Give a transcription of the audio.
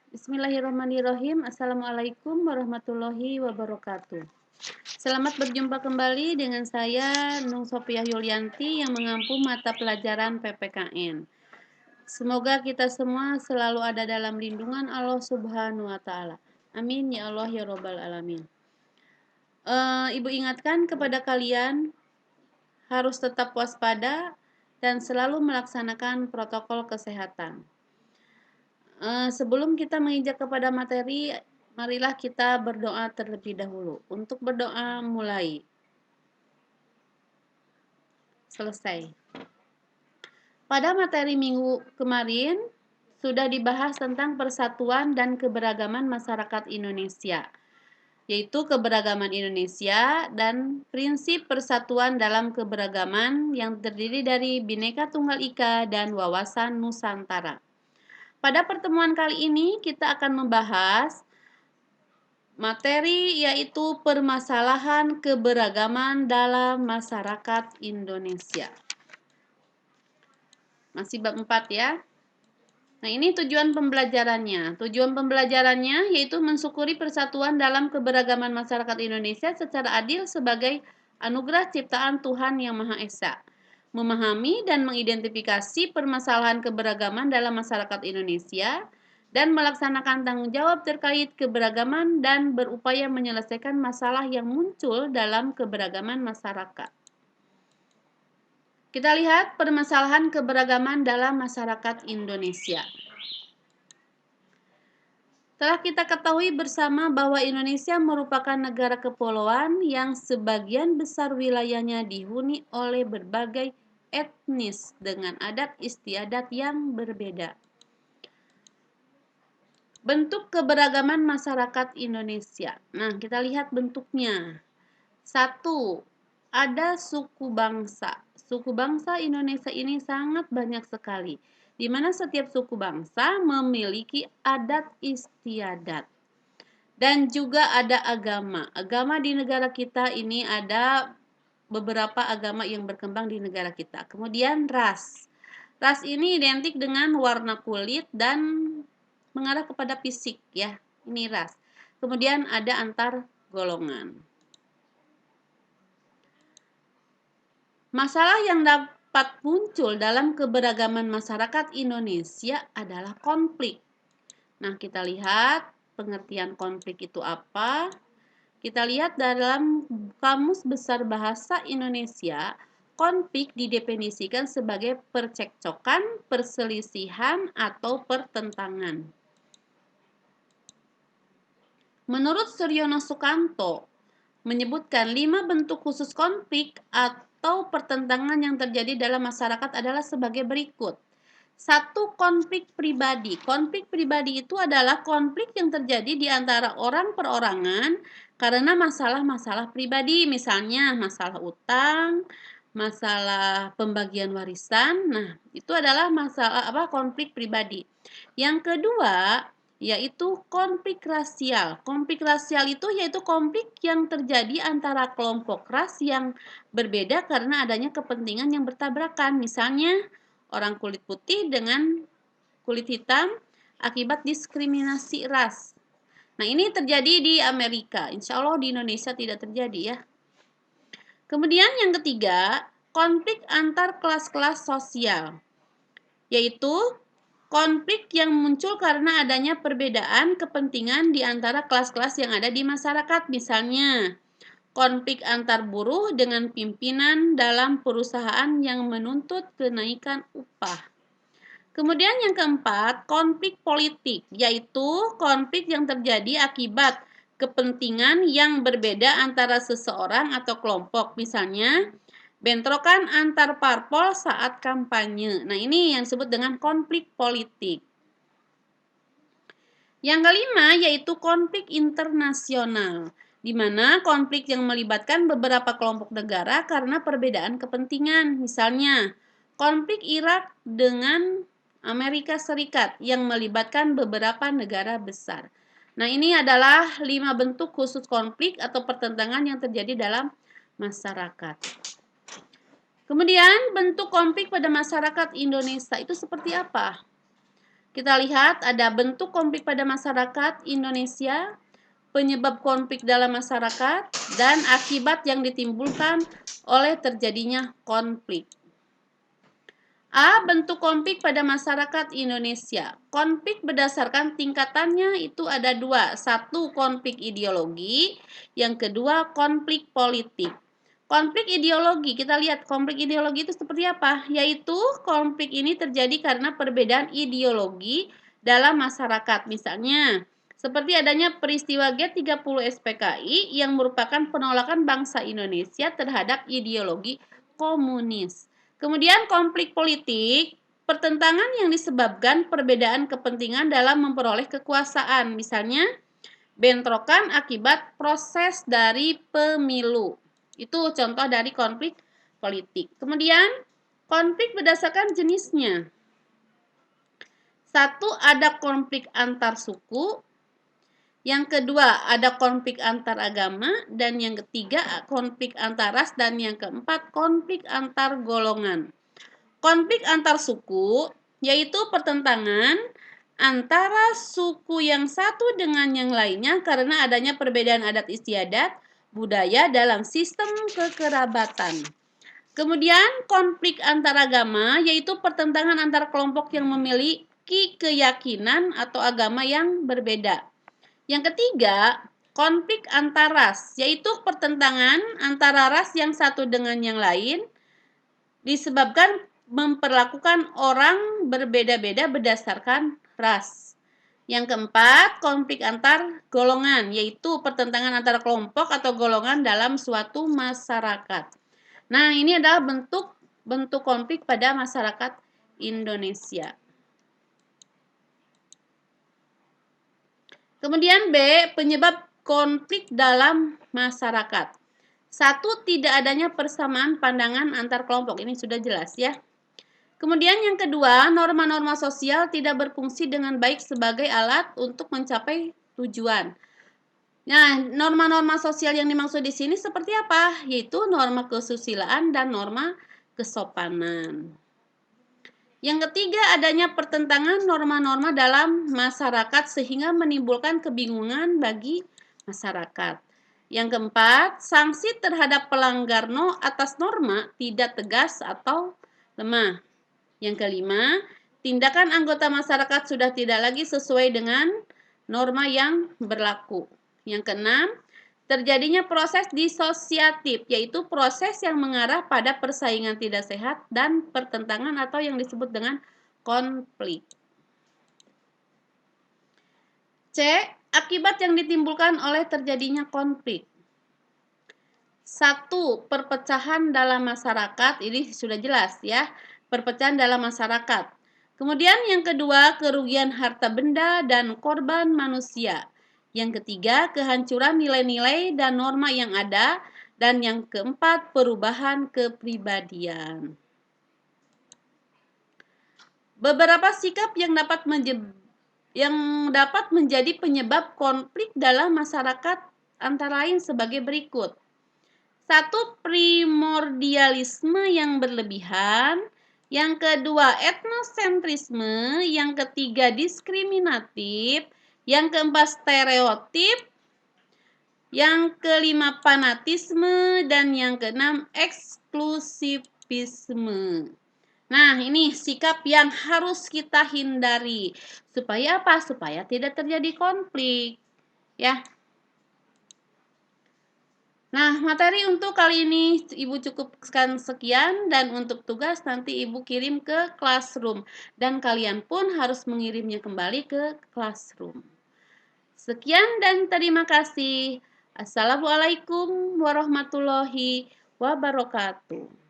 Bismillahirrahmanirrahim. Assalamualaikum warahmatullahi wabarakatuh. Selamat berjumpa kembali dengan saya, Nung Sopiah Yulianti, yang mengampu mata pelajaran PPKN. Semoga kita semua selalu ada dalam lindungan Allah Subhanahu wa Ta'ala. Amin ya Allah ya Robbal Alamin. Ibu ingatkan kepada kalian harus tetap waspada dan selalu melaksanakan protokol kesehatan. Sebelum kita menginjak kepada materi, marilah kita berdoa terlebih dahulu. Untuk berdoa mulai. Selesai. Pada materi minggu kemarin, sudah dibahas tentang persatuan dan keberagaman masyarakat Indonesia, yaitu keberagaman Indonesia dan prinsip persatuan dalam keberagaman yang terdiri dari Bhinneka Tunggal Ika dan wawasan Nusantara. Pada pertemuan kali ini kita akan membahas materi yaitu permasalahan keberagaman dalam masyarakat Indonesia. Masih bab 4 ya. Nah, ini tujuan pembelajarannya. Tujuan pembelajarannya yaitu mensyukuri persatuan dalam keberagaman masyarakat Indonesia secara adil sebagai anugerah ciptaan Tuhan Yang Maha Esa. Memahami dan mengidentifikasi permasalahan keberagaman dalam masyarakat Indonesia dan melaksanakan tanggung jawab terkait keberagaman dan berupaya menyelesaikan masalah yang muncul dalam keberagaman masyarakat. Kita lihat permasalahan keberagaman dalam masyarakat Indonesia. Telah kita ketahui bersama bahwa Indonesia merupakan negara kepulauan yang sebagian besar wilayahnya dihuni oleh berbagai etnis dengan adat istiadat yang berbeda. Bentuk keberagaman masyarakat Indonesia. Nah, kita lihat bentuknya. 1. Ada suku bangsa. Suku bangsa Indonesia ini sangat banyak sekali, di mana setiap suku bangsa memiliki adat istiadat. Dan juga ada agama. Agama di negara kita ini ada beberapa agama yang berkembang di negara kita. Kemudian ras. Ras ini identik dengan warna kulit dan mengarah kepada fisik ya. Ini ras. Kemudian ada antar golongan. Masalah yang dapat muncul dalam keberagaman masyarakat Indonesia adalah konflik. Nah, kita lihat pengertian konflik itu apa. Kita lihat dalam Kamus Besar Bahasa Indonesia, konflik didefinisikan sebagai percekcokan, perselisihan, atau pertentangan. Menurut Suryono Sukanto, menyebutkan 5 bentuk khusus konflik atau pertentangan yang terjadi dalam masyarakat adalah sebagai berikut. 1. Konflik pribadi. Konflik pribadi itu adalah konflik yang terjadi di antara orang perorangan karena masalah-masalah pribadi, misalnya masalah utang, masalah pembagian warisan. Nah, itu adalah masalah konflik pribadi. Yang kedua, yaitu konflik rasial. Konflik rasial itu yaitu konflik yang terjadi antara kelompok ras yang berbeda karena adanya kepentingan yang bertabrakan. Misalnya, orang kulit putih dengan kulit hitam akibat diskriminasi ras. Nah, ini terjadi di Amerika. Insya Allah di Indonesia tidak terjadi ya. Kemudian yang ketiga, konflik antar kelas-kelas sosial. Yaitu konflik yang muncul karena adanya perbedaan kepentingan di antara kelas-kelas yang ada di masyarakat. Misalnya, konflik antar buruh dengan pimpinan dalam perusahaan yang menuntut kenaikan upah. Kemudian yang keempat, konflik politik, yaitu konflik yang terjadi akibat kepentingan yang berbeda antara seseorang atau kelompok. Misalnya, bentrokan antar parpol saat kampanye. Nah, ini yang disebut dengan konflik politik. Yang kelima yaitu konflik internasional, di mana konflik yang melibatkan beberapa kelompok negara karena perbedaan kepentingan. Misalnya, konflik Irak dengan Amerika Serikat yang melibatkan beberapa negara besar. Nah, ini adalah 5 bentuk khusus konflik atau pertentangan yang terjadi dalam masyarakat. Kemudian bentuk konflik pada masyarakat Indonesia itu seperti apa? Kita lihat ada bentuk konflik pada masyarakat Indonesia, penyebab konflik dalam masyarakat, dan akibat yang ditimbulkan oleh terjadinya konflik. A. Bentuk konflik pada masyarakat Indonesia. Konflik berdasarkan tingkatannya itu ada dua. Satu, konflik ideologi. Yang kedua, konflik politik. Konflik ideologi, kita lihat konflik ideologi itu seperti apa? Yaitu konflik ini terjadi karena perbedaan ideologi dalam masyarakat. Misalnya, seperti adanya peristiwa G30 SPKI yang merupakan penolakan bangsa Indonesia terhadap ideologi komunis. Kemudian konflik politik, pertentangan yang disebabkan perbedaan kepentingan dalam memperoleh kekuasaan. Misalnya, bentrokan akibat proses dari pemilu. Itu contoh dari konflik politik. Kemudian, konflik berdasarkan jenisnya. Satu, ada konflik antar suku. Yang kedua, ada konflik antar agama. Dan yang ketiga, konflik antar ras. Dan yang keempat, konflik antar golongan. Konflik antar suku, yaitu pertentangan antara suku yang satu dengan yang lainnya karena adanya perbedaan adat istiadat, budaya dalam sistem kekerabatan. Kemudian, konflik antar agama, yaitu pertentangan antar kelompok yang memiliki keyakinan atau agama yang berbeda. Yang ketiga, konflik antar ras, yaitu pertentangan antara ras yang satu dengan yang lain disebabkan memperlakukan orang berbeda-beda berdasarkan ras. Yang keempat, konflik antar golongan, yaitu pertentangan antara kelompok atau golongan dalam suatu masyarakat. Nah, ini adalah bentuk konflik pada masyarakat Indonesia. Kemudian B, penyebab konflik dalam masyarakat. Satu, tidak adanya persamaan pandangan antar kelompok. Ini sudah jelas ya. Kemudian yang kedua, norma-norma sosial tidak berfungsi dengan baik sebagai alat untuk mencapai tujuan. Nah, norma-norma sosial yang dimaksud di sini seperti apa? Yaitu norma kesusilaan dan norma kesopanan. Yang ketiga, adanya pertentangan norma-norma dalam masyarakat sehingga menimbulkan kebingungan bagi masyarakat. Yang keempat, sanksi terhadap pelanggar atas norma tidak tegas atau lemah. Yang kelima, tindakan anggota masyarakat sudah tidak lagi sesuai dengan norma yang berlaku. Yang keenam, terjadinya proses disosiatif, yaitu proses yang mengarah pada persaingan tidak sehat dan pertentangan atau yang disebut dengan konflik. C. Akibat yang ditimbulkan oleh terjadinya konflik. Satu, perpecahan dalam masyarakat. Ini sudah jelas ya, perpecahan dalam masyarakat. Kemudian yang kedua, kerugian harta benda dan korban manusia. Yang ketiga, kehancuran nilai-nilai dan norma yang ada. Dan yang keempat, perubahan kepribadian. Beberapa sikap yang dapat menjadi penyebab konflik dalam masyarakat antara lain sebagai berikut. Satu, primordialisme yang berlebihan. Yang kedua, etnosentrisme. Yang ketiga, diskriminatif. Yang keempat, stereotip. Yang kelima, fanatisme. Dan yang keenam, eksklusivisme. Nah, ini sikap yang harus kita hindari. Supaya apa? Supaya tidak terjadi konflik. Ya. Nah, materi untuk kali ini Ibu cukupkan sekian, dan untuk tugas nanti Ibu kirim ke Classroom dan kalian pun harus mengirimnya kembali ke Classroom. Sekian dan terima kasih. Assalamualaikum warahmatullahi wabarakatuh.